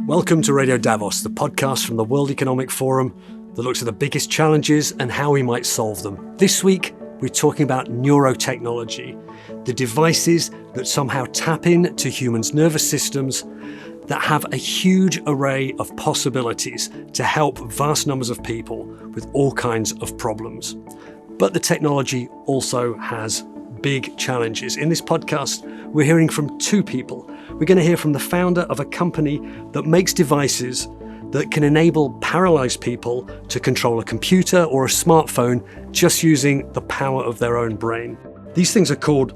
Welcome to Radio Davos, the podcast from the World Economic Forum that looks at the biggest challenges and how we might solve them. This week, we're talking about neurotechnology, the devices that somehow tap into humans' nervous systems that have a huge array of possibilities to help vast numbers of people with all kinds of problems. But the technology also has big challenges. In this podcast, we're hearing from two people. We're going to hear from the founder of a company that makes devices that can enable paralysed people to control a computer or a smartphone just using the power of their own brain. These things are called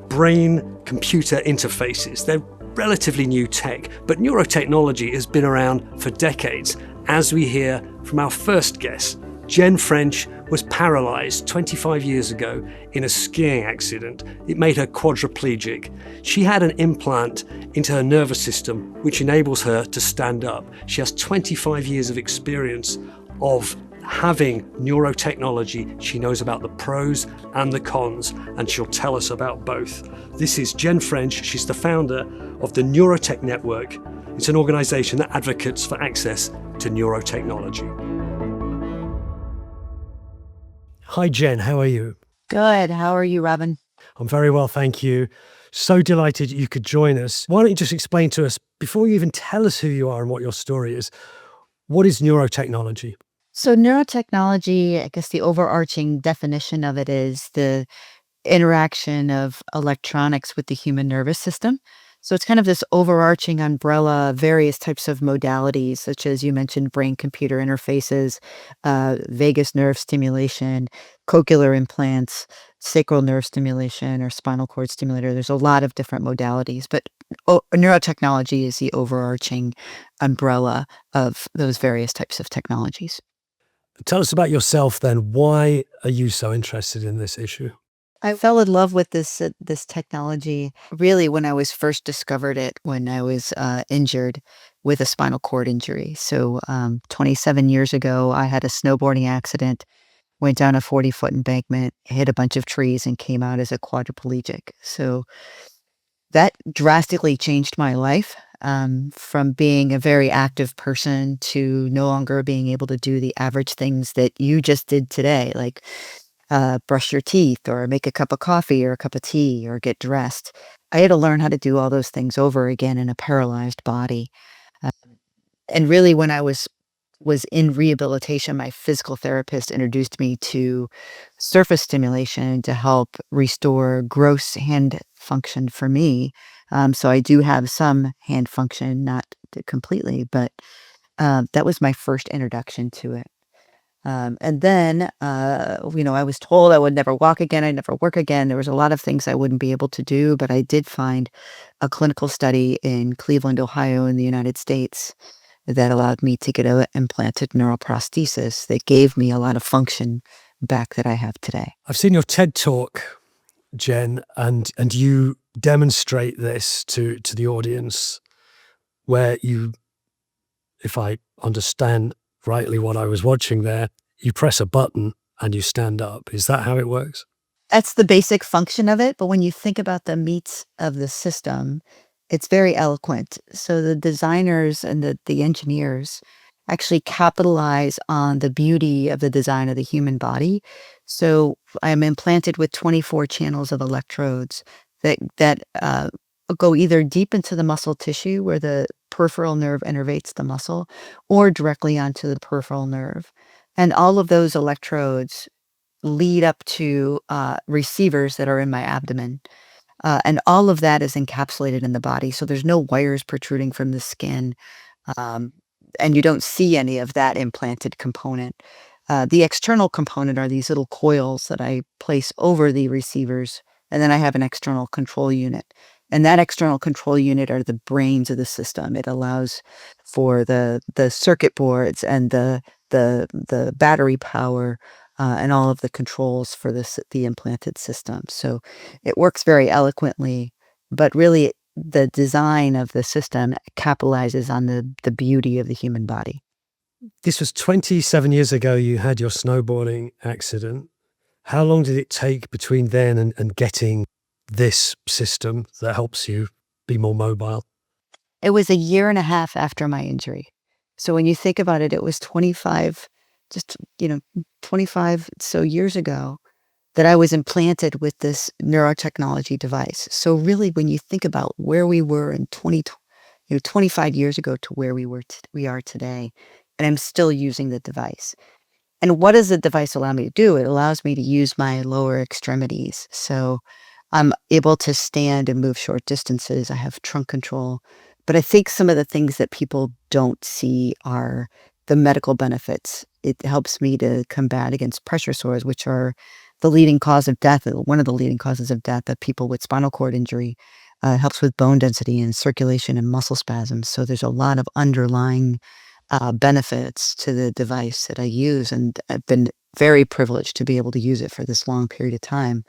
brain-computer interfaces. They're relatively new tech, but neurotechnology has been around for decades. As we hear from our first guest, Jen French was paralysed 25 years ago in a skiing accident. It made her quadriplegic. She had an implant into her nervous system, which enables her to stand up. She has 25 years of experience of having neurotechnology. She knows about the pros and the cons, and she'll tell us about both. This is Jen French. She's the founder of the Neurotech Network. It's an organization that advocates for access to neurotechnology. Hi, Jen. How are you? Good. How are you, Robin? I'm very well, thank you. So delighted you could join us. Why don't you just explain to us, before you even tell us who you are and what your story is, what is neurotechnology? So neurotechnology, I guess the overarching definition of it is the interaction of electronics with the human nervous system. So it's kind of this overarching umbrella, various types of modalities, such as you mentioned, brain-computer interfaces, vagus nerve stimulation, cochlear implants, sacral nerve stimulation, or spinal cord stimulator. There's a lot of different modalities, but neurotechnology is the overarching umbrella of those various types of technologies. Tell us about yourself then. Why are you so interested in this issue? I fell in love with this technology really when I was first discovered it, when I was injured with a spinal cord injury. So 27 years ago, I had a snowboarding accident, went down a 40-foot embankment, hit a bunch of trees, and came out as a quadriplegic. So that drastically changed my life, from being a very active person to no longer being able to do the average things that you just did today, like brush your teeth or make a cup of coffee or a cup of tea or get dressed. I had to learn how to do all those things over again in a paralyzed body. Uh, and really, when I was in rehabilitation, my physical therapist introduced me to surface stimulation to help restore gross hand function for me. So I do have some hand function, not completely, but that was my first introduction to it. And then, I was told I would never walk again. I'd never work again. There was a lot of things I wouldn't be able to do, but I did find a clinical study in Cleveland, Ohio, in the United States that allowed me to get an implanted neuroprosthesis that gave me a lot of function back that I have today. I've seen your TED Talk, Jen, and you demonstrate this to the audience where you, if I understand rightly what I was watching there, you press a button and you stand up. Is that how it works? That's the basic function of it. But when you think about the meats of the system, it's very eloquent. So the designers and the engineers actually capitalize on the beauty of the design of the human body. So I'm implanted with 24 channels of electrodes that go either deep into the muscle tissue where the peripheral nerve innervates the muscle, or directly onto the peripheral nerve. And all of those electrodes lead up to receivers that are in my abdomen. And all of that is encapsulated in the body. So there's no wires protruding from the skin. And you don't see any of that implanted component. The external component are these little coils that I place over the receivers. And then I have an external control unit. And that external control unit are the brains of the system. It allows for the circuit boards and the battery power and all of the controls for the implanted system. So it works very eloquently, but really the design of the system capitalizes on the beauty of the human body. This was 27 years ago you had your snowboarding accident. How long did it take between then and getting this system that helps you be more mobile? It was a year and a half after my injury. So when you think about it, it was 25, just, 25 so years ago that I was implanted with this neurotechnology device. So really, when you think about where we were in 25 years ago to where we are today, and I'm still using the device. And what does the device allow me to do? It allows me to use my lower extremities. So I'm able to stand and move short distances. I have trunk control. But I think some of the things that people don't see are the medical benefits. It helps me to combat against pressure sores, which are the leading cause of death, one of the leading causes of death of people with spinal cord injury. Helps with bone density and circulation and muscle spasms. So there's a lot of underlying benefits to the device that I use, and I've been very privileged to be able to use it for this long period of time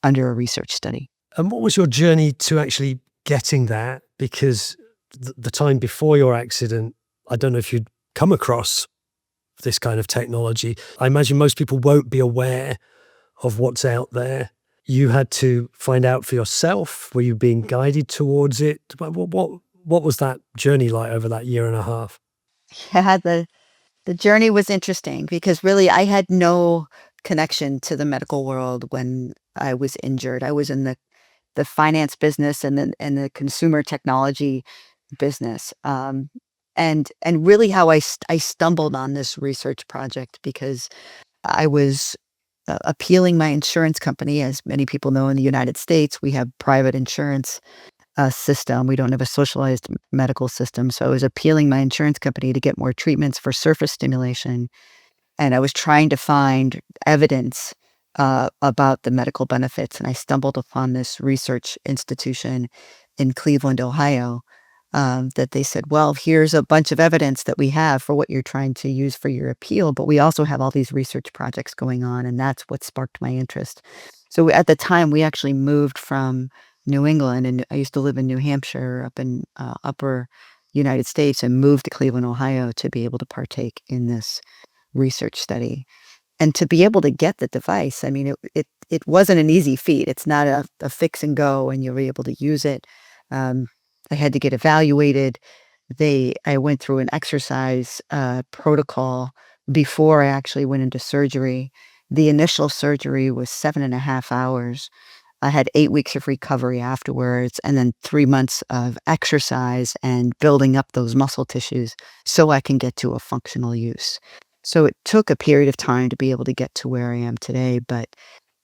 under a research study. And what was your journey to actually getting that? Because the time before your accident, I don't know if you'd come across this kind of technology. I imagine most people won't be aware of what's out there. You had to find out for yourself. Were you being guided towards it? What was that journey like over that year and a half? Yeah, the journey was interesting because really I had no connection to the medical world when I was injured. I was in the finance business and the consumer technology business. And really how I stumbled on this research project because I was appealing my insurance company. As many people know, in the United States, we have private insurance system. We don't have a socialized medical system. So I was appealing my insurance company to get more treatments for surface stimulation. And I was trying to find evidence about the medical benefits. And I stumbled upon this research institution in Cleveland, Ohio, that they said, well, here's a bunch of evidence that we have for what you're trying to use for your appeal, but we also have all these research projects going on, and that's what sparked my interest. So at the time, we actually moved from New England, and I used to live in New Hampshire up in upper United States, and moved to Cleveland, Ohio to be able to partake in this research study. And to be able to get the device, I mean, it wasn't an easy feat. It's not a fix and go, and you're able to use it. Um, I had to get evaluated. I went through an exercise protocol before I actually went into surgery. The initial surgery was 7.5 hours. I had 8 weeks of recovery afterwards, and then 3 months of exercise and building up those muscle tissues so I can get to a functional use. So it took a period of time to be able to get to where I am today, but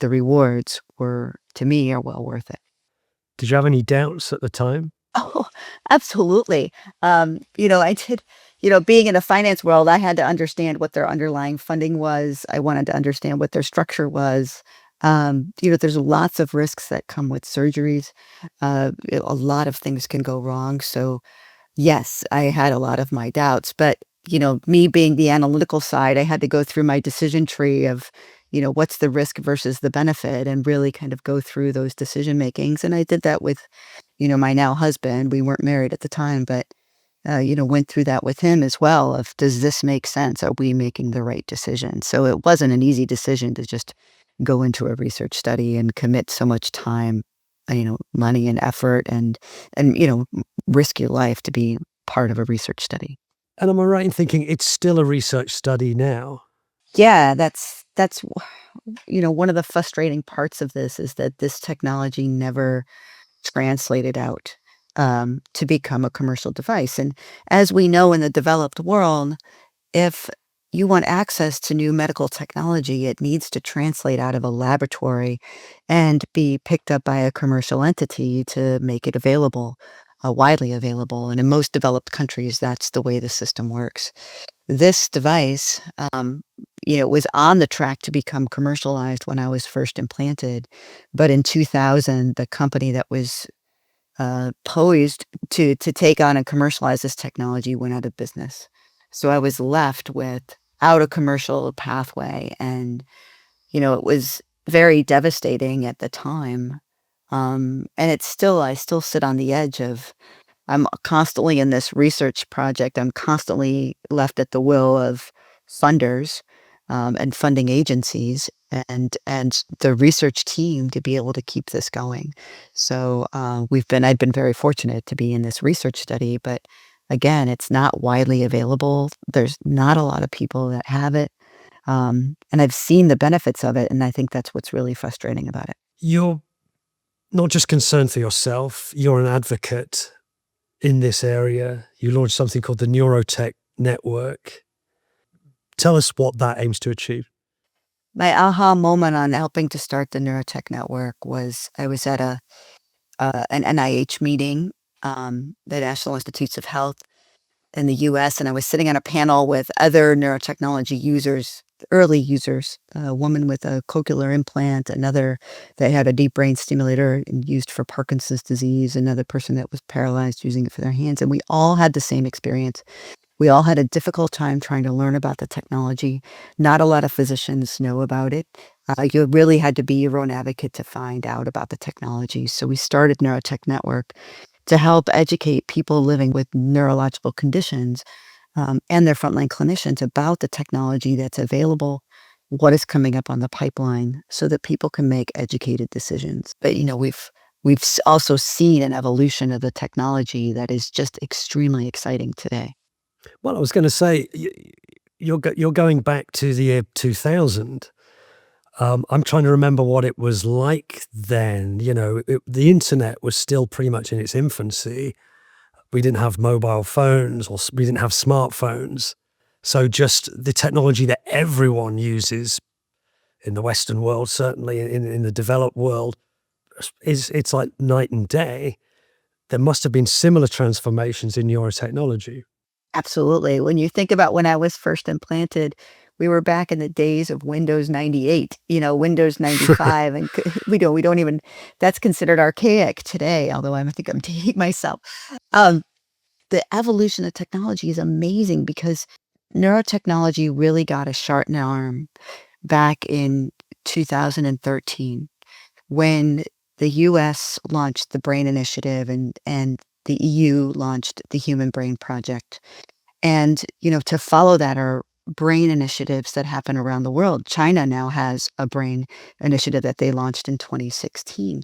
the rewards to me, are well worth it. Did you have any doubts at the time? Oh, absolutely. I did, being in the finance world, I had to understand what their underlying funding was. I wanted to understand what their structure was. There's lots of risks that come with surgeries. A lot of things can go wrong. So yes, I had a lot of my doubts, but, me being the analytical side, I had to go through my decision tree of, what's the risk versus the benefit, and really kind of go through those decision makings. And I did that with, my now husband. We weren't married at the time, but, went through that with him as well of, does this make sense? Are we making the right decision? So it wasn't an easy decision to just go into a research study and commit so much time, money and effort and risk your life to be part of a research study. And am I right in thinking it's still a research study now? Yeah, that's one of the frustrating parts of this is that this technology never translated out to become a commercial device. And as we know in the developed world, if you want access to new medical technology, it needs to translate out of a laboratory and be picked up by a commercial entity to make it available, widely available. And in most developed countries, that's the way the system works. This device, was on the track to become commercialized when I was first implanted. But in 2000, the company that was poised to take on and commercialize this technology went out of business. So I was left without a commercial pathway, and it was very devastating at the time. And I still sit on the edge of. I'm constantly in this research project. I'm constantly left at the will of funders and funding agencies. and the research team to be able to keep this going. So I've been very fortunate to be in this research study, but again, it's not widely available. There's not a lot of people that have it. And I've seen the benefits of it, and I think that's what's really frustrating about it. You're not just concerned for yourself, you're an advocate in this area. You launched something called the Neurotech Network. Tell us what that aims to achieve. My aha moment on helping to start the Neurotech Network was I was at an NIH meeting, the National Institutes of Health in the US, and I was sitting on a panel with other neurotechnology users, early users, a woman with a cochlear implant, another that had a deep brain stimulator and used for Parkinson's disease, another person that was paralyzed using it for their hands. And we all had the same experience. We all had a difficult time trying to learn about the technology. Not a lot of physicians know about it. You really had to be your own advocate to find out about the technology. So we started Neurotech Network to help educate people living with neurological conditions and their frontline clinicians about the technology that's available, what is coming up on the pipeline, so that people can make educated decisions. But we've also seen an evolution of the technology that is just extremely exciting today. Well, I was going to say, you're going back to the year 2000. I'm trying to remember what it was like then. The internet was still pretty much in its infancy. We didn't have mobile phones, or we didn't have smartphones. So just the technology that everyone uses in the Western world, certainly in the developed world, it's like night and day. There must have been similar transformations in neurotechnology. Absolutely. When you think about when I was first implanted, we were back in the days of Windows 98, Windows 95, and we don't even, that's considered archaic today, although I think I'm dating myself. Um, the evolution of technology is amazing because neurotechnology really got a shot in the arm back in 2013 when the US launched the Brain Initiative and the EU launched the Human Brain Project. And, to follow that are brain initiatives that happen around the world. China now has a brain initiative that they launched in 2016.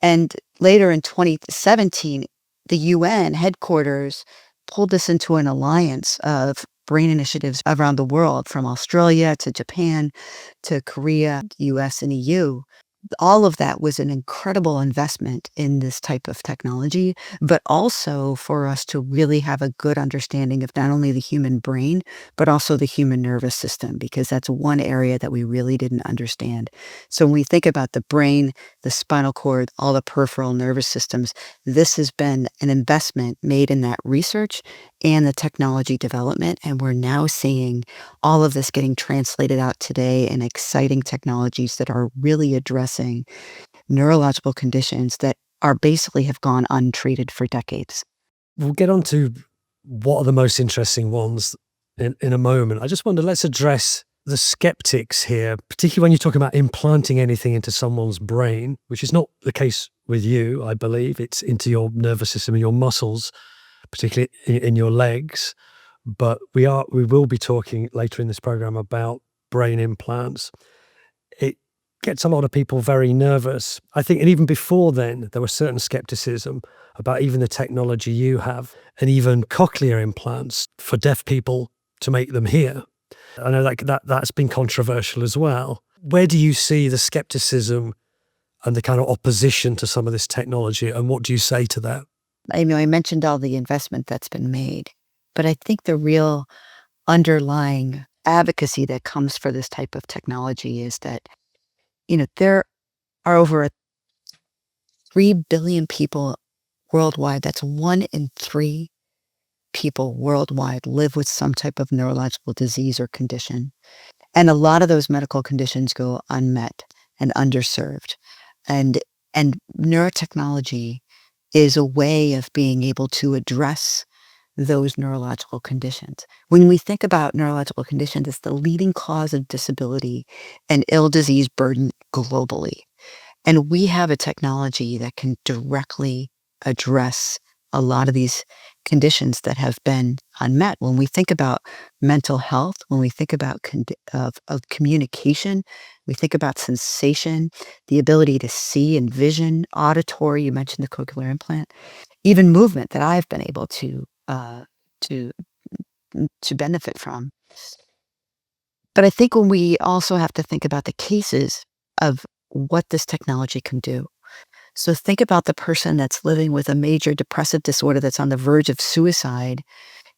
And later in 2017, the UN headquarters pulled this into an alliance of brain initiatives around the world, from Australia to Japan to Korea, US, and EU. All of that was an incredible investment in this type of technology, but also for us to really have a good understanding of not only the human brain, but also the human nervous system, because that's one area that we really didn't understand. So when we think about the brain, the spinal cord, all the peripheral nervous systems, this has been an investment made in that research and the technology development. And we're now seeing all of this getting translated out today in exciting technologies that are really addressing neurological conditions that are basically have gone untreated for decades. We'll get on to what are the most interesting ones in a moment. I just wonder, let's address the skeptics here, particularly when you're talking about implanting anything into someone's brain, which is not the case with you, I believe. It's into your nervous system and your muscles, particularly in your legs. But we will be talking later in this program about brain implants. It gets a lot of people very nervous. I think, and even before then, there was certain skepticism about even the technology you have, and even cochlear implants for deaf people to make them hear. I know that's been controversial as well. Where do you see the skepticism and the kind of opposition to some of this technology, and what do you say to that? I mentioned all the investment that's been made, but I think the real underlying advocacy that comes for this type of technology is that, there are over 3 billion people worldwide. That's 1 in 3 people worldwide live with some type of neurological disease or condition. And a lot of those medical conditions go unmet and underserved. And and neurotechnology is a way of being able to address those neurological conditions. When we think about neurological conditions, it's the leading cause of disability and ill disease burden globally. And we have a technology that can directly address a lot of these conditions that have been unmet. When we think about mental health, when we think about of communication, we think about sensation, the ability to see and vision, auditory, you mentioned the cochlear implant, even movement that I've been able to to benefit from. But I think when we also have to think about the cases of what this technology can do. So think about the person that's living with a major depressive disorder that's on the verge of suicide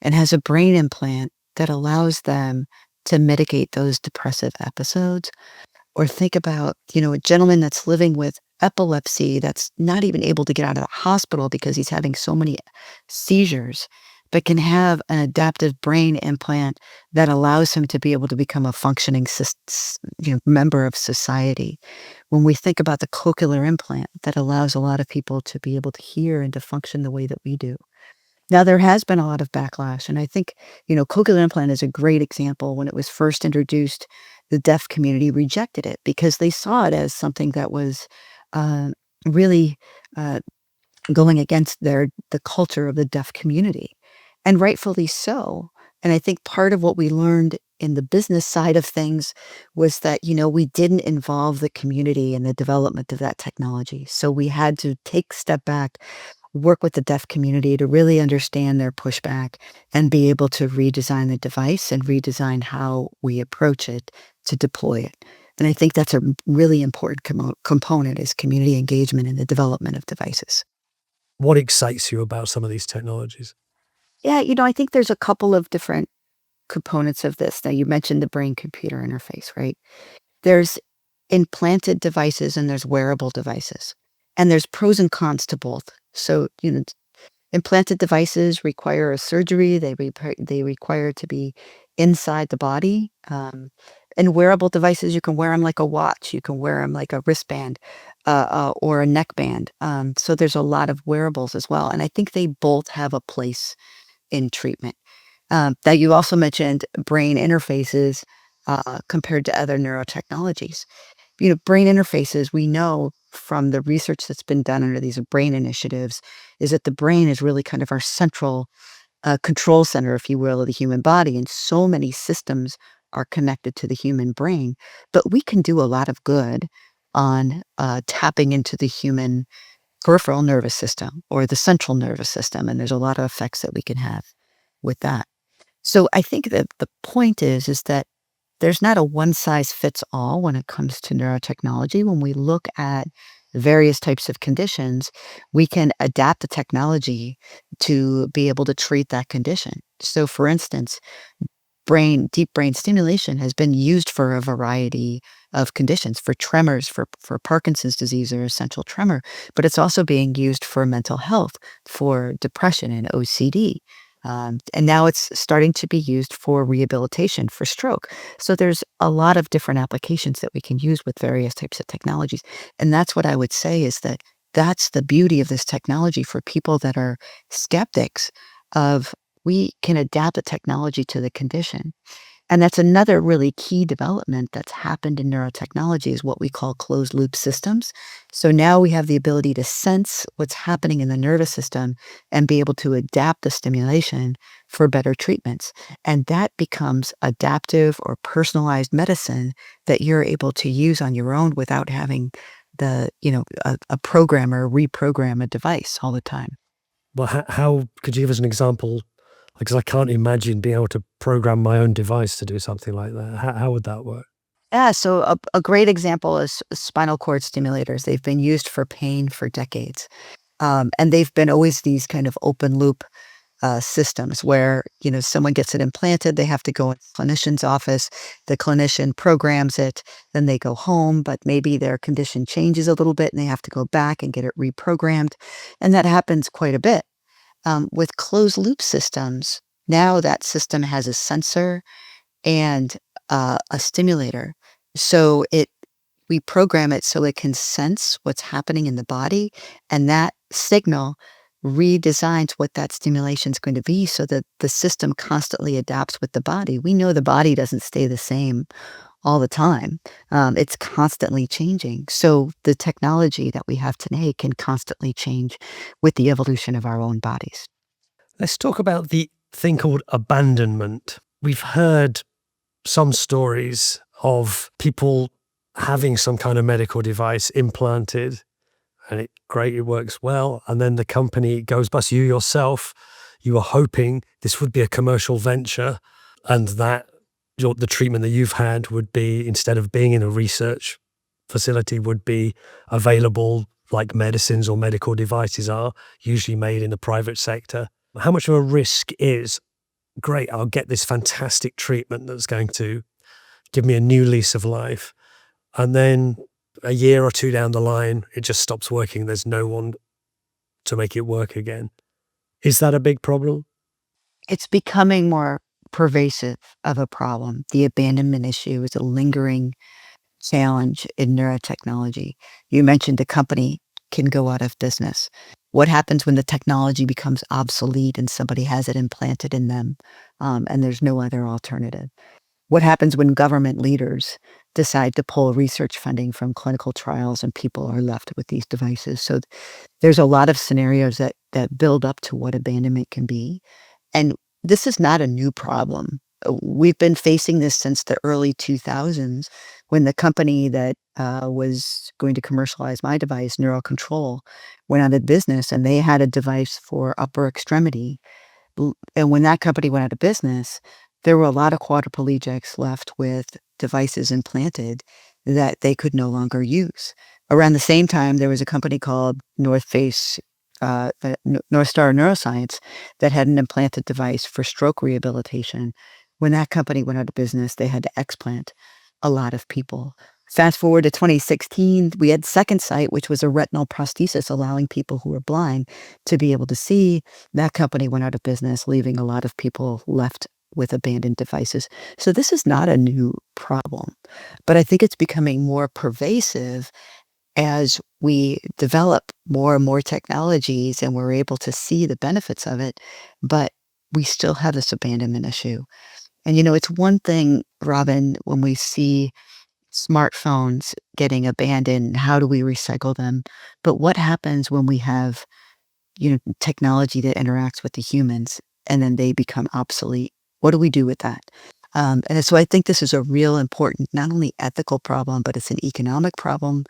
and has a brain implant that allows them to mitigate those depressive episodes. Or think about, a gentleman that's living with epilepsy that's not even able to get out of the hospital because he's having so many seizures, but can have an adaptive brain implant that allows him to be able to become a functioning member of society. When we think about the cochlear implant that allows a lot of people to be able to hear and to function the way that we do. Now, there has been a lot of backlash, and I think, cochlear implant is a great example. When it was first introduced, the deaf community rejected it because they saw it as something that was uh, really uh, going against the culture of the deaf community, and rightfully so. And I think part of what we learned in the business side of things was that, we didn't involve the community in the development of that technology. So we had to take a step back, work with the deaf community to really understand their pushback and be able to redesign the device and redesign how we approach it to deploy it. And I think that's a really important component is community engagement in the development of devices. What excites you about some of these technologies? Yeah, I think there's a couple of different components of this. Now, you mentioned the brain computer interface, right? There's implanted devices and there's wearable devices, and there's pros and cons to both. So, implanted devices require a surgery. They require to be inside the body. And wearable devices, you can wear them like a watch. You can wear them like a wristband or a neckband. So there's a lot of wearables as well. And I think they both have a place in treatment. That you also mentioned brain interfaces compared to other neurotechnologies. Brain interfaces, we know from the research that's been done under these brain initiatives, is that the brain is really kind of our central control center, if you will, of the human body. And so many systems are connected to the human brain. But we can do a lot of good on tapping into the human peripheral nervous system or the central nervous system. And there's a lot of effects that we can have with that. So I think that the point is that there's not a one size fits all when it comes to neurotechnology. When we look at various types of conditions, we can adapt the technology to be able to treat that condition. So, for instance, deep brain stimulation has been used for a variety of conditions, for tremors, for Parkinson's disease or essential tremor, but it's also being used for mental health, for depression and OCD. And now it's starting to be used for rehabilitation for stroke. So there's a lot of different applications that we can use with various types of technologies. And that's what I would say is that that's the beauty of this technology for people that are skeptics of we can adapt the technology to the condition. And that's another really key development that's happened in neurotechnology is what we call closed loop systems. So now we have the ability to sense what's happening in the nervous system and be able to adapt the stimulation for better treatments. And that becomes adaptive or personalized medicine that you're able to use on your own without having a programmer reprogram a device all the time. Well, how could you give us an example? Because I can't imagine being able to program my own device to do something like that. How would that work? Yeah, so a great example is spinal cord stimulators. They've been used for pain for decades. And they've been always these kind of open loop systems where, someone gets it implanted, they have to go in the clinician's office, the clinician programs it, then they go home, but maybe their condition changes a little bit and they have to go back and get it reprogrammed. And that happens quite a bit. With closed loop systems, now that system has a sensor and a stimulator. So we program it so it can sense what's happening in the body, and that signal redesigns what that stimulation is going to be so that the system constantly adapts with the body. We know the body doesn't stay the same all the time. It's constantly changing. So the technology that we have today can constantly change with the evolution of our own bodies. Let's talk about the thing called abandonment. We've heard some stories of people having some kind of medical device implanted and it works well. And then the company goes bust. You yourself, you were hoping this would be a commercial venture and that the treatment that you've had would be, instead of being in a research facility, would be available like medicines or medical devices are, usually made in the private sector. How much of a risk is, great, I'll get this fantastic treatment that's going to give me a new lease of life, and then a year or two down the line, it just stops working. There's no one to make it work again. Is that a big problem? It's becoming more pervasive of a problem. The abandonment issue is a lingering challenge in neurotechnology. You mentioned a company can go out of business. What happens when the technology becomes obsolete and somebody has it implanted in them, and there's no other alternative? What happens when government leaders decide to pull research funding from clinical trials and people are left with these devices? So there's a lot of scenarios that build up to what abandonment can be. And this is not a new problem. We've been facing this since the early 2000s when the company that was going to commercialize my device, Neurocontrol, went out of business and they had a device for upper extremity. And when that company went out of business, there were a lot of quadriplegics left with devices implanted that they could no longer use. Around the same time, there was a company called North Star Neuroscience that had an implanted device for stroke rehabilitation. When that company went out of business, they had to explant a lot of people. Fast forward to 2016, we had Second Sight, which was a retinal prosthesis allowing people who were blind to be able to see. That company went out of business, leaving a lot of people left with abandoned devices. So this is not a new problem, but I think it's becoming more pervasive as we develop more and more technologies and we're able to see the benefits of it, but we still have this abandonment issue. And, it's one thing, Robin, when we see smartphones getting abandoned, how do we recycle them? But what happens when we have, technology that interacts with the humans and then they become obsolete? What do we do with that? And so I think this is a real important, not only ethical problem, but it's an economic problem.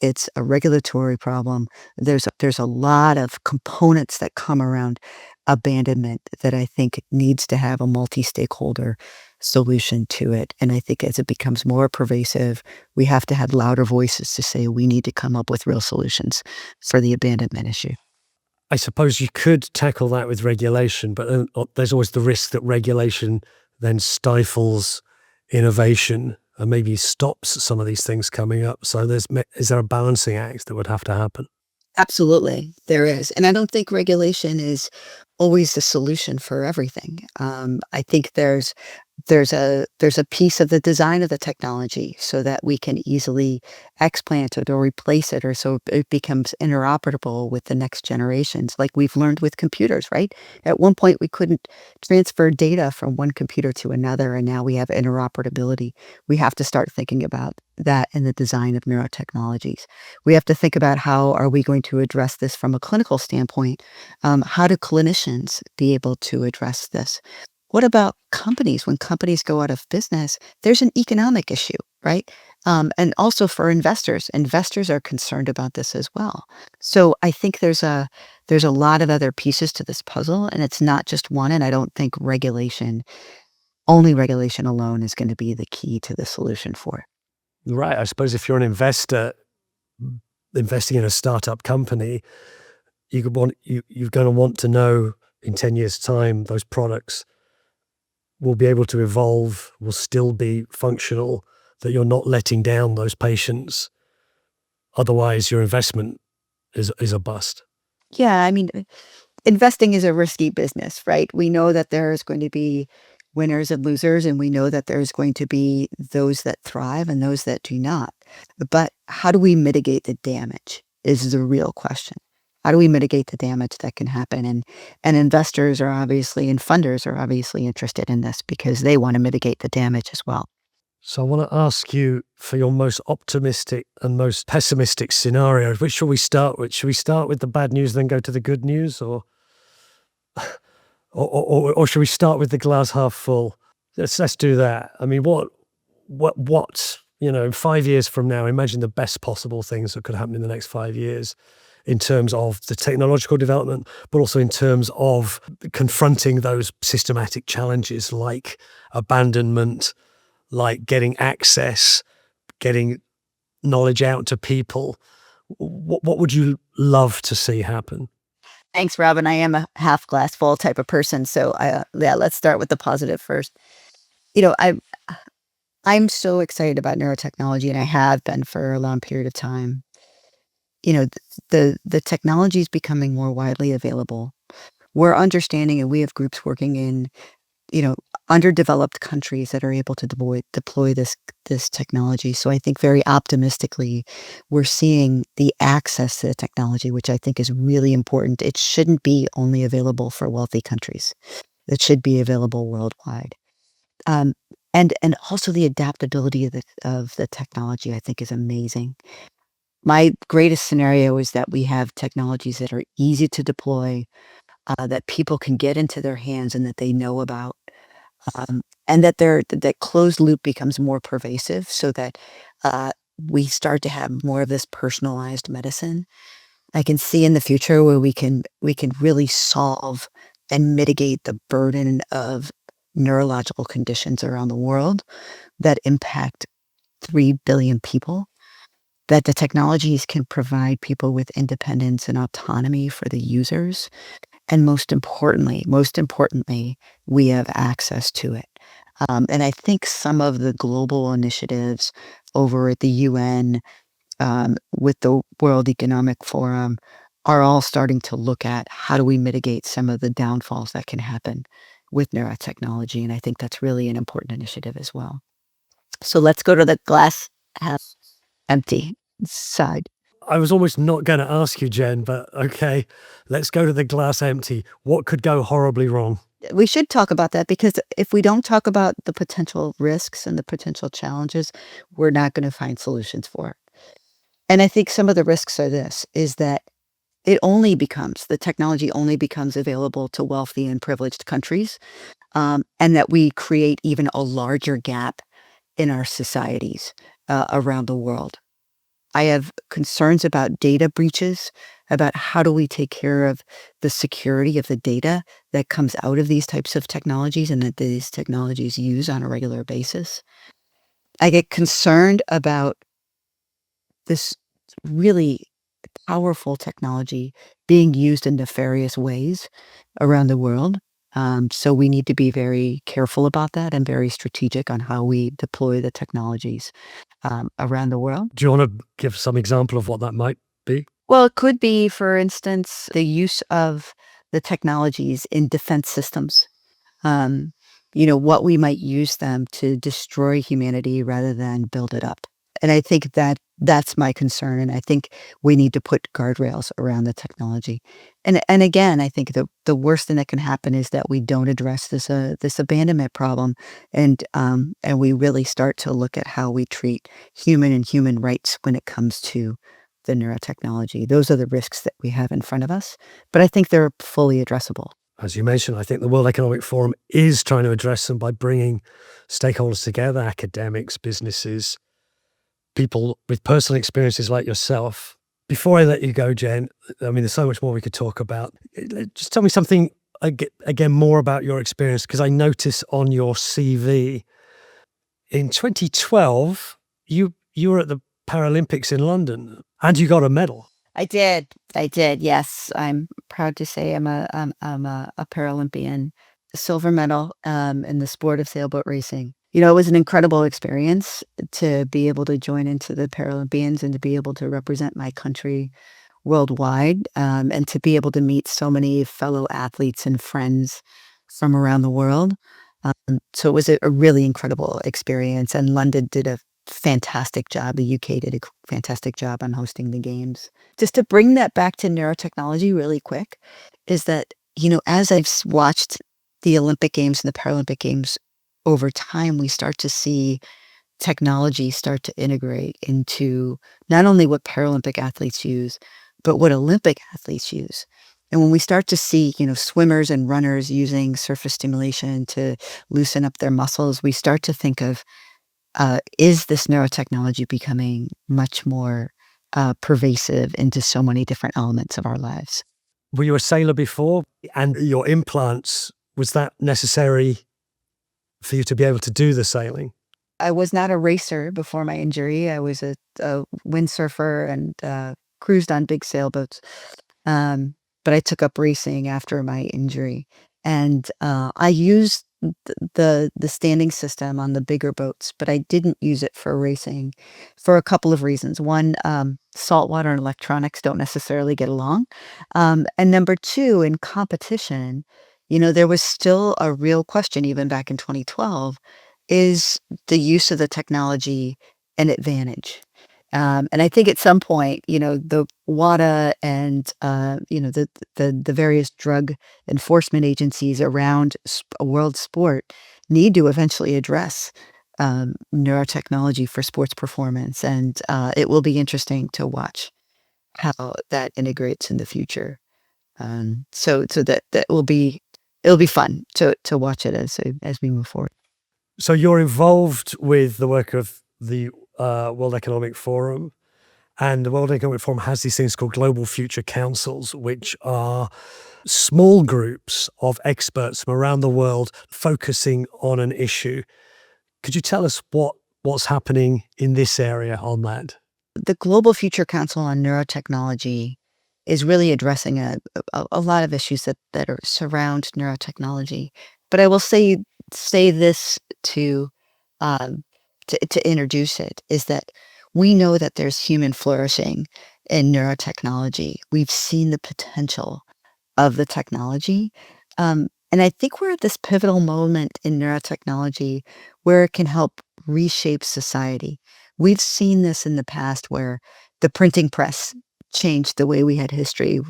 It's a regulatory problem. There's a lot of components that come around abandonment that I think needs to have a multi-stakeholder solution to it. And I think as it becomes more pervasive, we have to have louder voices to say we need to come up with real solutions for the abandonment issue. I suppose you could tackle that with regulation, but there's always the risk that regulation then stifles innovation and maybe stops some of these things coming up. So is there a balancing act that would have to happen? Absolutely, there is. And I don't think regulation is always the solution for everything. I think there's a piece of the design of the technology so that we can easily explant it or replace it, or so it becomes interoperable with the next generations, like we've learned with computers, right? At one point, we couldn't transfer data from one computer to another, and now we have interoperability. We have to start thinking about that in the design of neurotechnologies. We have to think about how are we going to address this from a clinical standpoint? How do clinicians be able to address this? What about companies? When companies go out of business, there's an economic issue, right? And also for investors. Investors are concerned about this as well. So I think there's a lot of other pieces to this puzzle, and it's not just one. And I don't think only regulation alone is going to be the key to the solution for it. Right. I suppose if you're an investor investing in a startup company, you're going to want to know in 10 years' time those products will be able to evolve, will still be functional, that you're not letting down those patients. Otherwise, your investment is a bust. Yeah, I mean, investing is a risky business, right? We know that there's going to be winners and losers, and we know that there's going to be those that thrive and those that do not. But how do we mitigate the damage is the real question. How do we mitigate the damage that can happen? And investors are obviously, and funders are obviously interested in this because they want to mitigate the damage as well. So I want to ask you for your most optimistic and most pessimistic scenario. Which shall we start with? Should we start with the bad news, then go to the good news? Or Or should we start with the glass half full? Let's do that. I mean, what 5 years from now, imagine the best possible things that could happen in the next 5 years in terms of the technological development, but also in terms of confronting those systematic challenges like abandonment, like getting access, getting knowledge out to people. What would you love to see happen? Thanks, Robin. I am a half glass full type of person. So yeah, let's start with the positive first. You know, I'm so excited about neurotechnology, and I have been for a long period of time. You know, the technology is becoming more widely available. We're understanding, and we have groups working in, you know, underdeveloped countries that are able to deploy this technology. So I think very optimistically, we're seeing the access to the technology, which I think is really important. It shouldn't be only available for wealthy countries. It should be available worldwide. Um, and also the adaptability of the technology, I think, is amazing. My greatest scenario is that we have technologies that are easy to deploy, that people can get into their hands and that they know about, and that that closed loop becomes more pervasive, so that uh, we start to have more of this personalized medicine. I can see in the future where we can really solve and mitigate the burden of neurological conditions around the world that impact 3 billion people, that the technologies can provide people with independence and autonomy for the users. And most importantly, we have access to it. And I think some of the global initiatives over at the UN, with the World Economic Forum, are all starting to look at how do we mitigate some of the downfalls that can happen with neurotechnology. And I think that's really an important initiative as well. So let's go to the glass half empty side. I was almost not going to ask you, Jen, but okay, let's go to the glass empty. What could go horribly wrong? We should talk about that, because if we don't talk about the potential risks and the potential challenges, we're not going to find solutions for it. And I think some of the risks are this, is that the technology only becomes available to wealthy and privileged countries, and that we create even a larger gap in our societies around the world. I have concerns about data breaches, about how do we take care of the security of the data that comes out of these types of technologies and that these technologies use on a regular basis. I get concerned about this really powerful technology being used in nefarious ways around the world. So we need to be very careful about that and very strategic on how we deploy the technologies around the world. Do you want to give some example of what that might be? Well, it could be, for instance, the use of the technologies in defense systems. Um, what we might use them to destroy humanity rather than build it up. And I think that that's my concern. And I think we need to put guardrails around the technology. And again, I think the worst thing that can happen is that we don't address this abandonment problem, and we really start to look at how we treat human rights when it comes to the neurotechnology. Those are the risks that we have in front of us, but I think they're fully addressable. As you mentioned, I think the World Economic Forum is trying to address them by bringing stakeholders together, academics, businesses, people with personal experiences like yourself. Before I let you go, Jen, I mean, there's so much more we could talk about. Just tell me something again more about your experience, because I notice on your CV in 2012 you were at the Paralympics in London and you got a medal. I did. Yes, I'm proud to say I'm a Paralympian, silver medal in the sport of sailboat racing. It was an incredible experience to be able to join into the Paralympians and to be able to represent my country worldwide, and to be able to meet so many fellow athletes and friends from around the world. So it was a really incredible experience, and London did a fantastic job. The UK did a fantastic job on hosting the games. Just to bring that back to neurotechnology really quick, is that, as I've watched the Olympic Games and the Paralympic Games over time, we start to see technology start to integrate into not only what Paralympic athletes use, but what Olympic athletes use. And when we start to see, swimmers and runners using surface stimulation to loosen up their muscles, we start to think of, is this neurotechnology becoming much more pervasive into so many different elements of our lives? Were you a sailor before? And your implants, was that necessary for you to be able to do the sailing? I was not a racer before my injury. I was a windsurfer and cruised on big sailboats. Um, but I took up racing after my injury, and I used the standing system on the bigger boats, but I didn't use it for racing for a couple of reasons. One, saltwater and electronics don't necessarily get along, and number two, in competition, there was still a real question even back in 2012: is the use of the technology an advantage? And I think at some point, the WADA and, the various drug enforcement agencies around world sport need to eventually address neurotechnology for sports performance. And it will be interesting to watch how that integrates in the future. So that it'll be fun to watch it as we move forward. So you're involved with the work of the World Economic Forum, and the World Economic Forum has these things called Global Future Councils, which are small groups of experts from around the world focusing on an issue. Could you tell us what's happening in this area on that? The Global Future Council on Neurotechnology is really addressing a lot of issues that are surround neurotechnology. But I will say this um, to introduce it, is that we know that there's human flourishing in neurotechnology. We've seen the potential of the technology. And I think we're at this pivotal moment in neurotechnology where it can help reshape society. We've seen this in the past where the printing press changed the way we had history,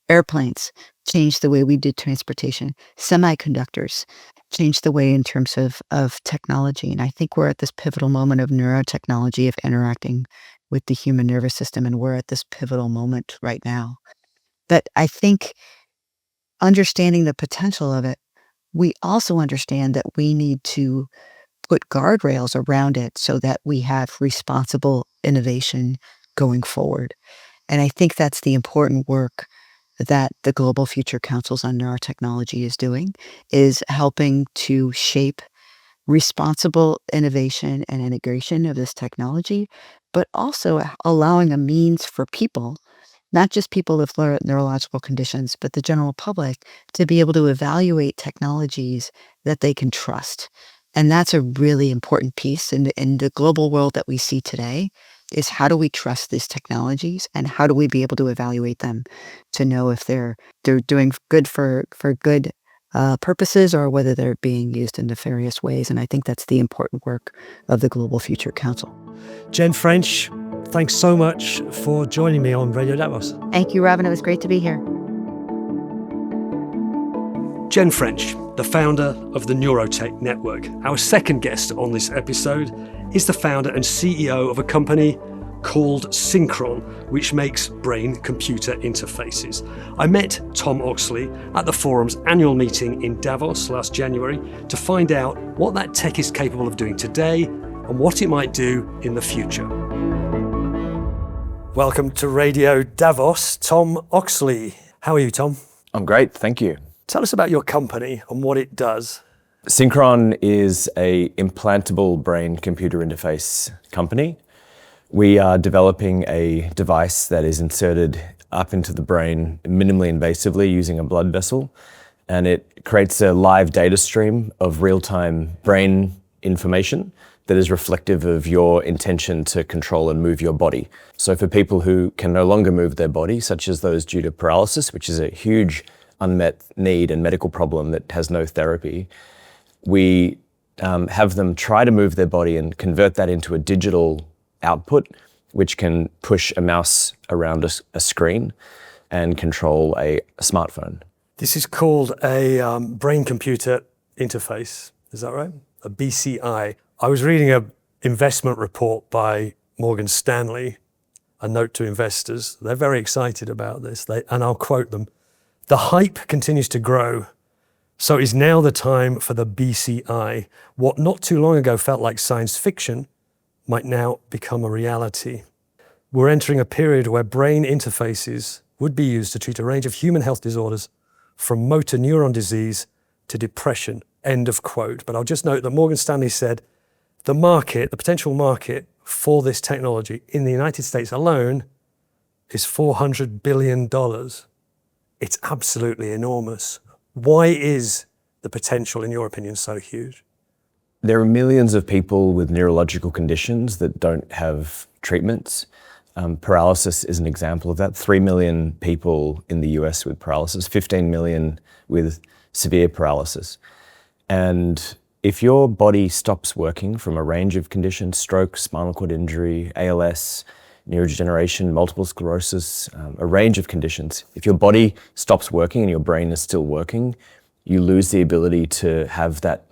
airplanes changed the way we did transportation, semiconductors changed the way in terms of technology. And I think we're at this pivotal moment of neurotechnology, of interacting with the human nervous system. And we're at this pivotal moment right now that I think, understanding the potential of it, we also understand that we need to put guardrails around it so that we have responsible innovation going forward. And I think that's the important work that the Global Future Councils on Neurotechnology is doing, is helping to shape responsible innovation and integration of this technology, but also allowing a means for people, not just people with neurological conditions, but the general public, to be able to evaluate technologies that they can trust. And that's a really important piece in the global world that we see today, is how do we trust these technologies and how do we be able to evaluate them to know if they're doing good for good purposes, or whether they're being used in nefarious ways. And I think that's the important work of the Global Future Council. Jen French, thanks so much for joining me on Radio Davos. Thank you, Robin. It was great to be here. Jen French, the founder of the Neurotech Network. Our second guest on this episode is the founder and CEO of a company called Synchron, which makes brain-computer interfaces. I met Tom Oxley at the forum's annual meeting in Davos last January to find out what that tech is capable of doing today and what it might do in the future. Welcome to Radio Davos, Tom Oxley. How are you, Tom? I'm great, thank you. Tell us about your company and what it does. Synchron is a implantable brain-computer interface company. We are developing a device that is inserted up into the brain minimally invasively using a blood vessel, and it creates a live data stream of real-time brain information that is reflective of your intention to control and move your body. So for people who can no longer move their body, such as those due to paralysis, which is a huge unmet need and medical problem that has no therapy, we have them try to move their body and convert that into a digital output, which can push a mouse around a screen and control a smartphone. This is called a brain-computer interface, is that right? A BCI. I was reading an investment report by Morgan Stanley, a note to investors. They're very excited about this, and I'll quote them. The hype continues to grow. So is now the time for the BCI. What not too long ago felt like science fiction might now become a reality. We're entering a period where brain interfaces would be used to treat a range of human health disorders, from motor neuron disease to depression, end of quote. But I'll just note that Morgan Stanley said the potential market for this technology in the United States alone is $400 billion. It's absolutely enormous. Why is the potential, in your opinion, so huge? There are millions of people with neurological conditions that don't have treatments. Paralysis is an example of that. 3 million people in the US with paralysis, 15 million with severe paralysis. And if your body stops working from a range of conditions, stroke, spinal cord injury, ALS, neurodegeneration, multiple sclerosis, a range of conditions. If your body stops working and your brain is still working, you lose the ability to have that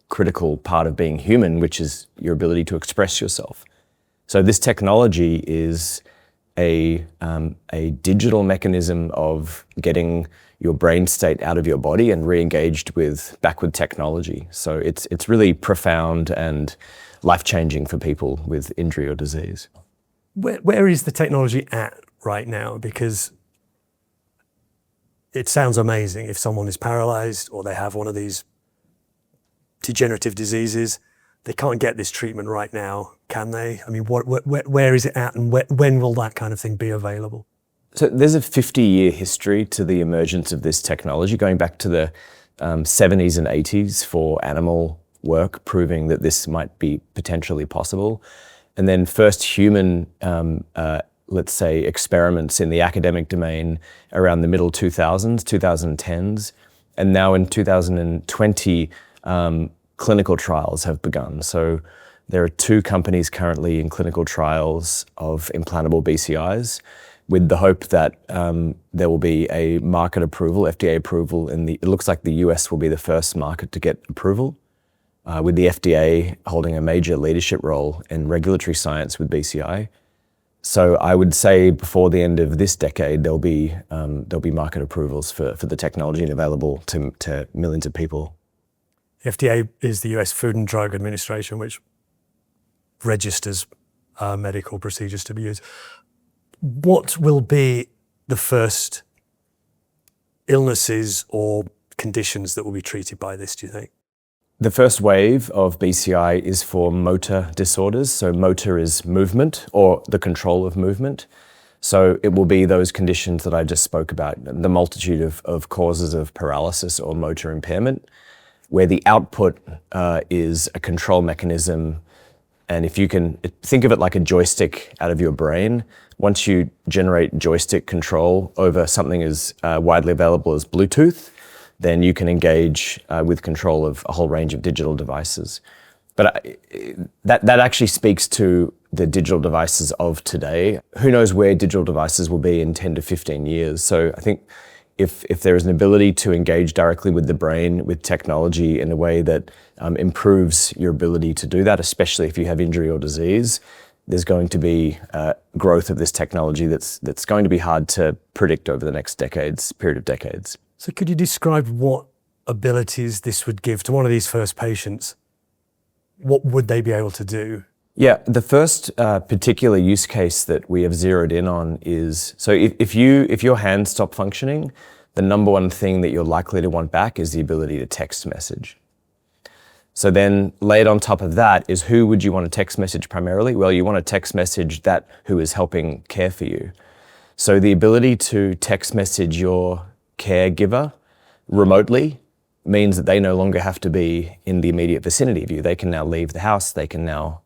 critical part of being human, which is your ability to express yourself. So this technology is a digital mechanism of getting your brain state out of your body and re-engaged back with technology. So it's really profound and life-changing for people with injury or disease. Where is the technology at right now? Because it sounds amazing if someone is paralyzed or they have one of these degenerative diseases. They can't get this treatment right now, can they? I mean, where is it at, and when will that kind of thing be available? So there's a 50-year history to the emergence of this technology, going back to the 70s and 80s for animal work, proving that this might be potentially possible. And then first human, let's say, experiments in the academic domain around the middle 2000s, 2010s. And now in 2020, clinical trials have begun. So there are 2 companies currently in clinical trials of implantable BCIs, with the hope that there will be a market approval, FDA approval, it looks like the US will be the first market to get approval, with the FDA holding a major leadership role in regulatory science with BCI. So I would say before the end of this decade, there'll be market approvals for the technology and available to millions of people. The FDA is the US Food and Drug Administration, which registers medical procedures to be used. What will be the first illnesses or conditions that will be treated by this, do you think? The first wave of BCI is for motor disorders. So motor is movement or the control of movement. So it will be those conditions that I just spoke about, the multitude of causes of paralysis or motor impairment, where the output is a control mechanism. And if you can think of it like a joystick out of your brain, once you generate joystick control over something as widely available as Bluetooth, then you can engage with control of a whole range of digital devices. But that actually speaks to the digital devices of today. Who knows where digital devices will be in 10 to 15 years. So I think if there is an ability to engage directly with the brain, with technology in a way that improves your ability to do that, especially if you have injury or disease, there's going to be growth of this technology that's going to be hard to predict over the next period of decades. So could you describe what abilities this would give to one of these first patients? What would they be able to do? Yeah, the first particular use case that we have zeroed in on is, so if your hands stop functioning, the number one thing that you're likely to want back is the ability to text message. So then laid on top of that is, who would you want to text message primarily? Well, you want to text message that who is helping care for you. So the ability to text message your caregiver remotely means that they no longer have to be in the immediate vicinity of you. They can now leave the house. They can now,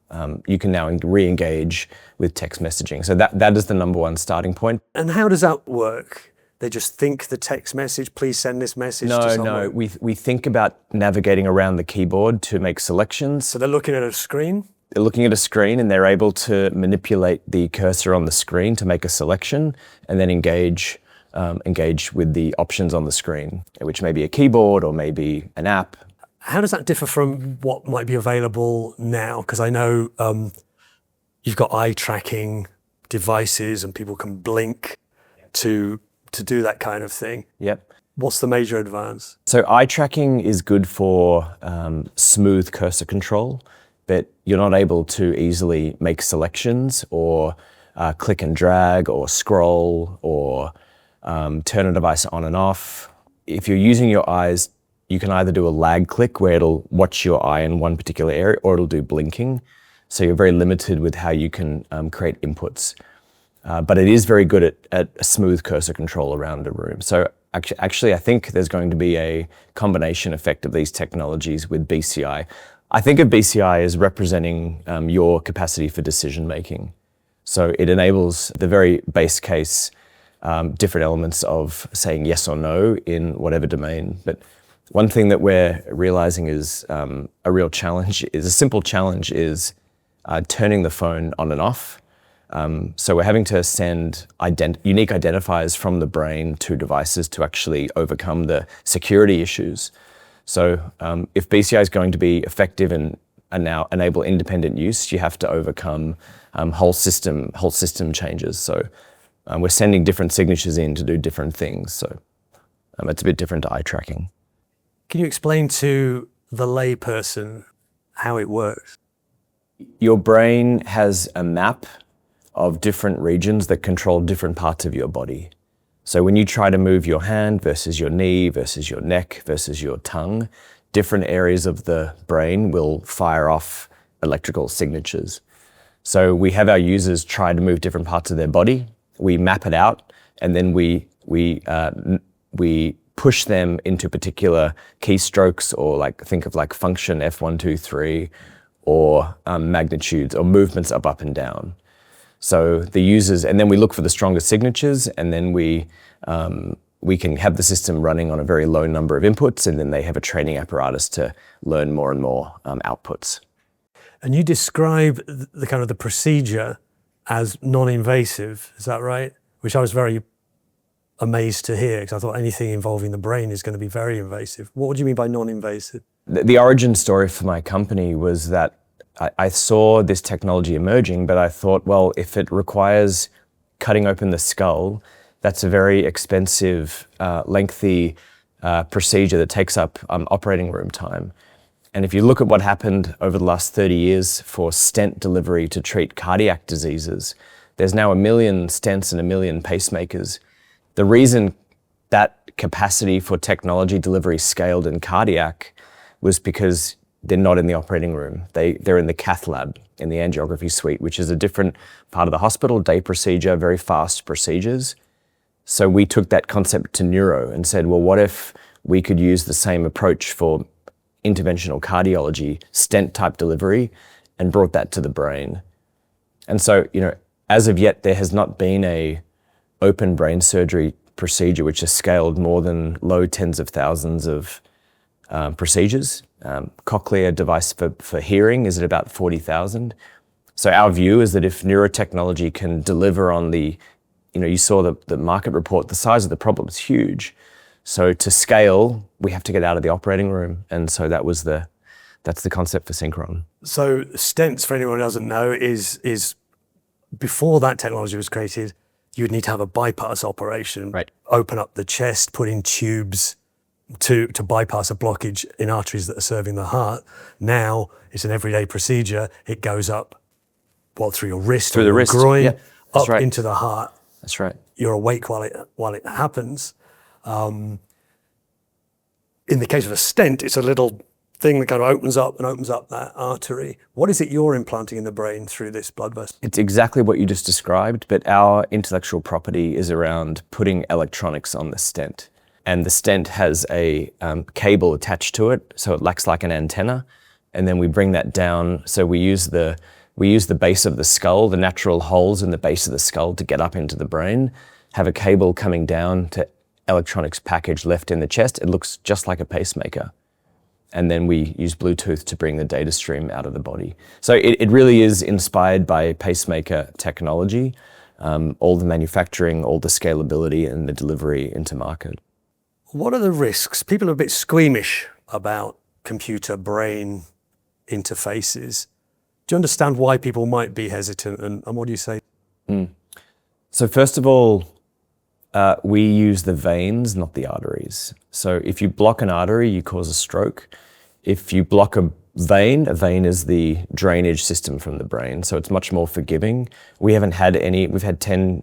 you can now re-engage with text messaging. So that is the number one starting point. And how does that work? They just think the text message, please send this message to someone? No, we think about navigating around the keyboard to make selections. So they're looking at a screen? They're looking at a screen and they're able to manipulate the cursor on the screen to make a selection and then engage with the options on the screen, which may be a keyboard or maybe an app. How does that differ from what might be available now? Because I know you've got eye tracking devices and people can blink to to do that kind of thing. Yep. What's the major advance? So eye tracking is good for smooth cursor control, but you're not able to easily make selections or click and drag or scroll or turn a device on and off. If you're using your eyes, you can either do a lag click where it'll watch your eye in one particular area, or it'll do blinking. So you're very limited with how you can create inputs. But it is very good at a smooth cursor control around a room. So actually, I think there's going to be a combination effect of these technologies with BCI. I think of BCI as representing your capacity for decision making. So it enables the very base case, different elements of saying yes or no in whatever domain. But one thing that we're realizing is a real challenge, is a simple challenge, is turning the phone on and off. So we're having to send unique identifiers from the brain to devices to actually overcome the security issues. So if BCI is going to be effective and now enable independent use, you have to overcome whole system changes. So we're sending different signatures in to do different things. So it's a bit different to eye tracking. Can you explain to the layperson how it works? Your brain has a map of different regions that control different parts of your body. So when you try to move your hand versus your knee versus your neck versus your tongue, different areas of the brain will fire off electrical signatures. So we have our users try to move different parts of their body. We map it out, and then we push them into particular keystrokes, or think of function F1, 2, 3, or magnitudes or movements up and down. So the users, and then we look for the strongest signatures, and then we can have the system running on a very low number of inputs, and then they have a training apparatus to learn more and more outputs. And you describe the procedure as non-invasive, is that right? Which I was very amazed to hear, because I thought anything involving the brain is going to be very invasive. What do you mean by non-invasive? The origin story for my company was that I saw this technology emerging, but I thought, well, if it requires cutting open the skull, that's a very expensive, lengthy procedure that takes up operating room time. And if you look at what happened over the last 30 years for stent delivery to treat cardiac diseases, there's now 1 million stents and 1 million pacemakers. The reason that capacity for technology delivery scaled in cardiac was because they're not in the operating room. They're in the cath lab, in the angiography suite, which is a different part of the hospital, day procedure, very fast procedures. So we took that concept to neuro and said, well, what if we could use the same approach for interventional cardiology, stent type delivery, and brought that to the brain. And so, as of yet, there has not been a open brain surgery procedure which has scaled more than low tens of thousands of procedures. Cochlear device for hearing is at about 40,000. So our view is that if neurotechnology can deliver on you saw the market report, the size of the problem is huge. So to scale, we have to get out of the operating room. And so that's the concept for Synchron. So stents, for anyone who doesn't know, is before that technology was created, you'd need to have a bypass operation, right? Open up the chest, put in tubes to bypass a blockage in arteries that are serving the heart. Now it's an everyday procedure. It goes up, through your wrist, through the wrist, groin, yep. up right. into the heart. That's right. You're awake while it happens. In the case of a stent, it's a little thing that kind of opens up that artery. What is it you're implanting in the brain through this blood vessel? It's exactly what you just described, but our intellectual property is around putting electronics on the stent. And the stent has a cable attached to it, so it acts like an antenna. And then we bring that down, so we use the base of the skull, the natural holes in the base of the skull to get up into the brain, have a cable coming down to electronics package left in the chest. It looks just like a pacemaker. And then we use Bluetooth to bring the data stream out of the body. So it really is inspired by pacemaker technology, all the manufacturing, all the scalability and the delivery into market. What are the risks? People are a bit squeamish about computer-brain interfaces. Do you understand why people might be hesitant, and what do you say? So first of all, We use the veins, not the arteries. So if you block an artery, you cause a stroke. If you block a vein is the drainage system from the brain, so it's much more forgiving. We've had 10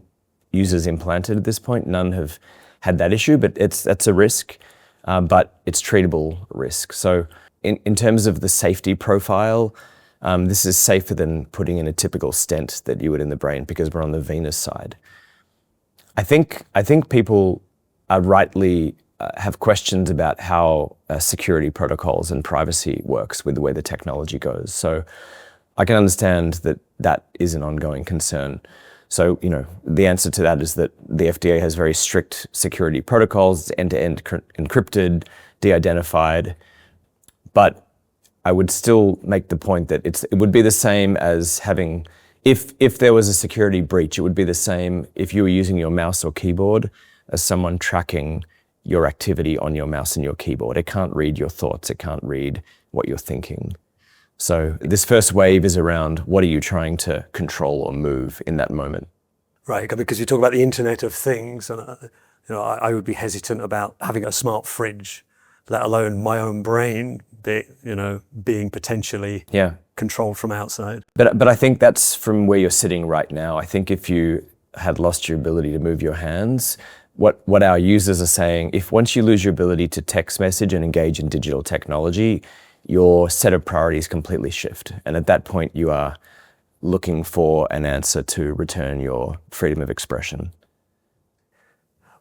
users implanted at this point. None have had that issue, but that's a risk, but it's treatable risk. So in terms of the safety profile, this is safer than putting in a typical stent that you would in the brain because we're on the venous side. I think people are rightly have questions about how security protocols and privacy works with the way the technology goes. So I can understand that is an ongoing concern. So, the answer to that is that the FDA has very strict security protocols, it's end-to-end encrypted, de-identified. But I would still make the point that it would be the same as having, if there was a security breach, it would be the same if you were using your mouse or keyboard as someone tracking your activity on your mouse and your keyboard. It can't read your thoughts. It can't read what you're thinking. So this first wave is around what are you trying to control or move in that moment? Right, because you talk about the Internet of Things, and I would be hesitant about having a smart fridge, let alone my own brain being potentially controlled from outside. But I think that's from where you're sitting right now. I think if you had lost your ability to move your hands, what our users are saying, if once you lose your ability to text message and engage in digital technology, your set of priorities completely shift. And at that point, you are looking for an answer to return your freedom of expression.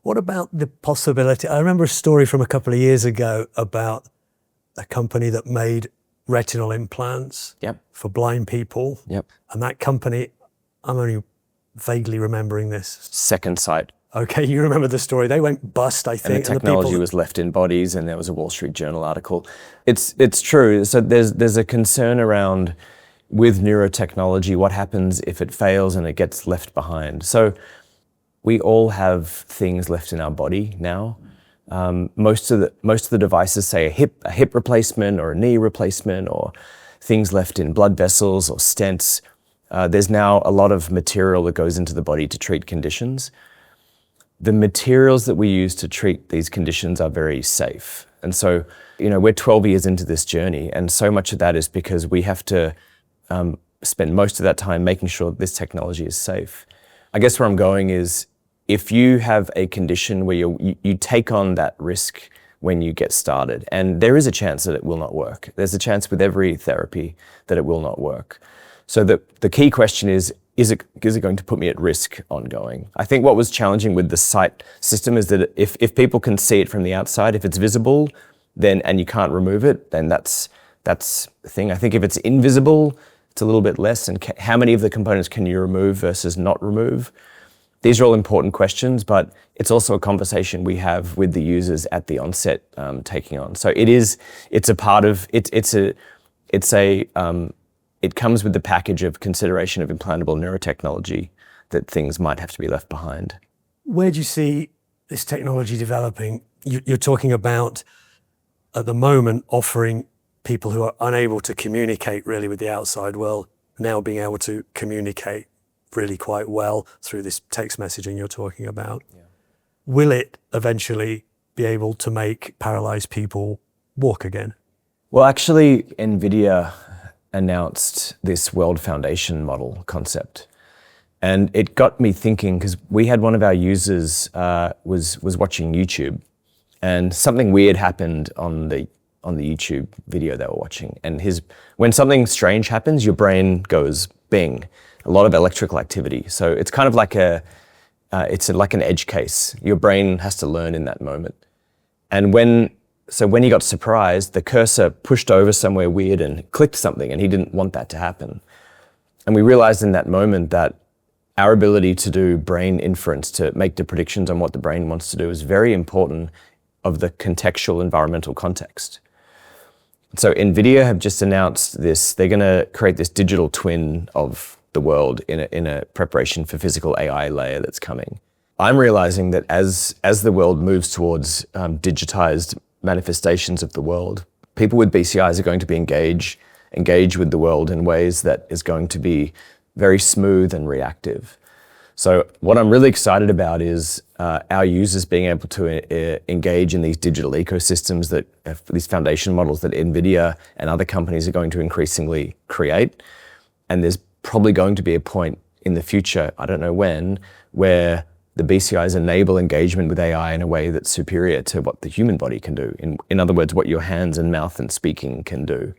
What about the possibility? I remember a story from a couple of years ago about a company that made retinal implants for blind people. And that company, I'm only vaguely remembering this. Second Sight. Okay, you remember the story. They went bust, I think. And the technology was left in bodies, and there was a Wall Street Journal article. It's true. So there's a concern around, with neurotechnology, what happens if it fails and it gets left behind. So we all have things left in our body now. Most of the devices say a hip replacement or a knee replacement or things left in blood vessels or stents. There's now a lot of material that goes into the body to treat conditions. The materials that we use to treat these conditions are very safe. And so, we're 12 years into this journey, and so much of that is because we have to spend most of that time making sure that this technology is safe. I guess where I'm going is, if you have a condition where you take on that risk when you get started, and there is a chance that it will not work. There's a chance with every therapy that it will not work. So the key question is it going to put me at risk ongoing? I think what was challenging with the Sight system is that if people can see it from the outside, if it's visible, then and you can't remove it, then that's the thing. I think if it's invisible, it's a little bit less. And how many of the components can you remove versus not remove? These are all important questions, but it's also a conversation we have with the users at the onset taking on. So it comes with the package of consideration of implantable neurotechnology that things might have to be left behind. Where do you see this technology developing? You're talking about, at the moment, offering people who are unable to communicate really with the outside world now being able to communicate really quite well through this text messaging you're talking about. Will it eventually be able to make paralyzed people walk again? Well, actually, NVIDIA announced this World Foundation model concept. And it got me thinking, because we had one of our users was watching YouTube, and something weird happened on the YouTube video they were watching. And when something strange happens, your brain goes bing, a lot of electrical activity. So it's kind of like like an edge case. Your brain has to learn in that moment. And when he got surprised, the cursor pushed over somewhere weird and clicked something, and he didn't want that to happen. And we realized in that moment that our ability to do brain inference, to make the predictions on what the brain wants to do, is very important of the contextual environmental context. So NVIDIA have just announced this. They're going to create this digital twin of the world in a preparation for physical AI layer that's coming. I'm realizing that as the world moves towards digitized manifestations of the world, people with BCIs are going to be engage with the world in ways that is going to be very smooth and reactive. So what I'm really excited about is our users being able to engage in these digital ecosystems, that these foundation models that NVIDIA and other companies are going to increasingly create. And there's probably going to be a point in the future, I don't know when, where the BCIs enable engagement with AI in a way that's superior to what the human body can do. In other words, what your hands and mouth and speaking can do.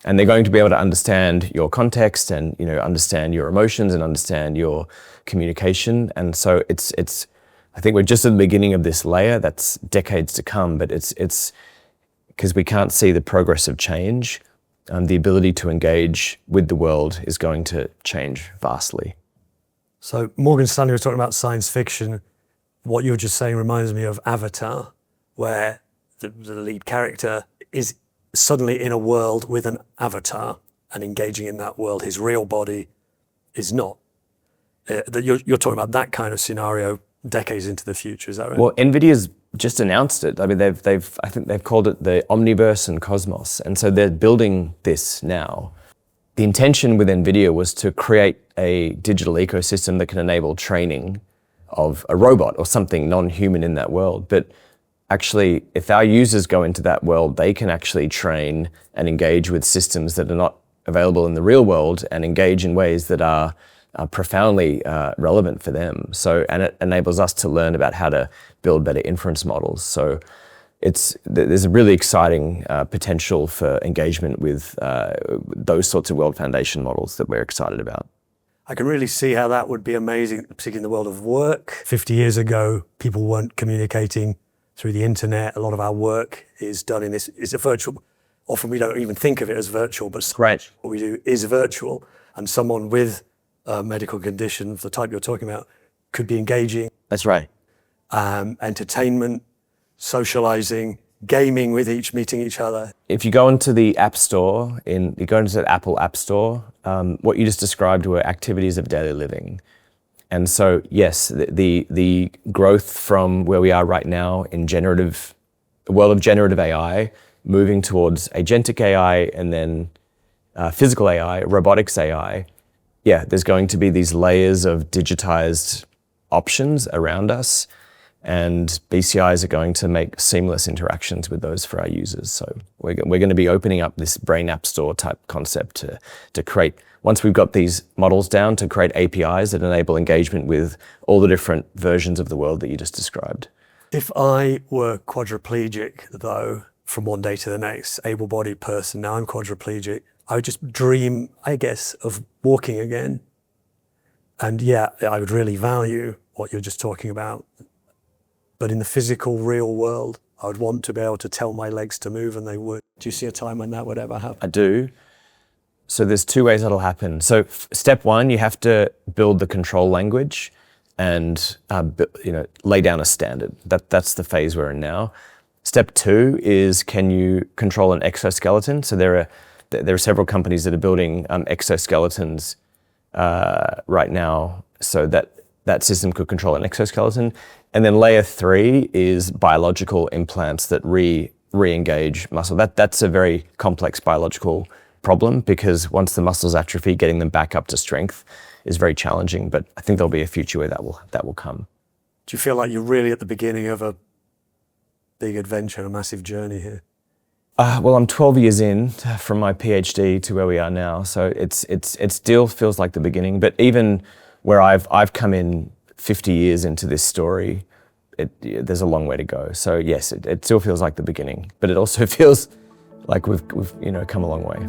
And they're going to be able to understand your context and, you know, understand your emotions and understand your communication. And so it's I think we're just at the beginning of this layer. That's decades to come, but it's because we can't see the progress of change. The ability to engage with the world is going to change vastly. So Morgan Stanley was talking about science fiction. What you were just saying reminds me of Avatar, where the lead character is suddenly in a world with an avatar and engaging in that world. His real body is not. You're talking about that kind of scenario decades into the future, is that right? Well, NVIDIA's just announced it. I mean, I think they've called it the Omniverse and Cosmos, and so they're building this now. The intention with NVIDIA was to create a digital ecosystem that can enable training of a robot or something non-human in that world. But actually, if our users go into that world, they can actually train and engage with systems that are not available in the real world and engage in ways that are profoundly relevant for them. So, and it enables us to learn about how to build better inference models. So there's a really exciting potential for engagement with those sorts of world foundation models that we're excited about. I can really see how that would be amazing, particularly in the world of work. 50 years ago, people weren't communicating through the internet. A lot of our work is done in this, is a virtual. Often we don't even think of it as virtual, but right. What we do is virtual. And someone with a medical condition of the type you're talking about could be engaging. That's right. Entertainment, socializing, gaming with meeting each other. If you go into the App Store, you go into the Apple App Store, what you just described were activities of daily living. And so, yes, the growth from where we are right now in the world of generative AI, moving towards agentic AI and then physical AI, robotics AI, yeah, there's going to be these layers of digitized options around us, and BCIs are going to make seamless interactions with those for our users. So we're going to be opening up this brain app store type concept to create, once we've got these models down, to create APIs that enable engagement with all the different versions of the world that you just described. If I were quadriplegic, though, from one day to the next, able-bodied person, now I'm quadriplegic, I would just dream, I guess, of walking again. And yeah, I would really value what you're just talking about. But in the physical, real world, I would want to be able to tell my legs to move, and they would. Do you see a time when that would ever happen? I do. So there's two ways that'll happen. So step one, you have to build the control language and lay down a standard. That's the phase we're in now. Step two is, can you control an exoskeleton? So there are several companies that are building exoskeletons right now, so that system could control an exoskeleton. And then layer three is biological implants that re-engage muscle. That's a very complex biological problem, because once the muscles atrophy, getting them back up to strength is very challenging. But I think there'll be a future where that will come. Do you feel like you're really at the beginning of a big adventure, a massive journey here? Well, I'm 12 years in from my PhD to where we are now, so it still feels like the beginning. But even where I've come in 50 years into this story, there's a long way to go. So yes, it still feels like the beginning, but it also feels like we've come a long way.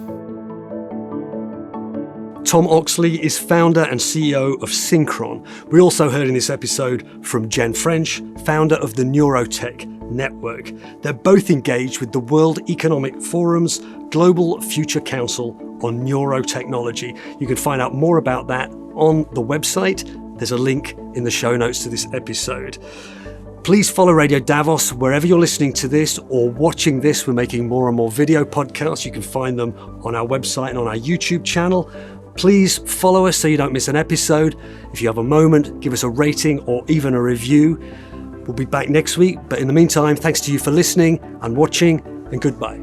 Tom Oxley is founder and CEO of Synchron. We also heard in this episode from Jen French, founder of the Neurotech Network. They're both engaged with the World Economic Forum's Global Future Council on Neurotechnology. You can find out more about that on the website. There's a link in the show notes to this episode. Please follow Radio Davos wherever you're listening to this or watching this. We're making more and more video podcasts. You can find them on our website and on our YouTube channel. Please follow us so you don't miss an episode. If you have a moment, give us a rating or even a review. We'll be back next week, but in the meantime, thanks to you for listening and watching, and goodbye.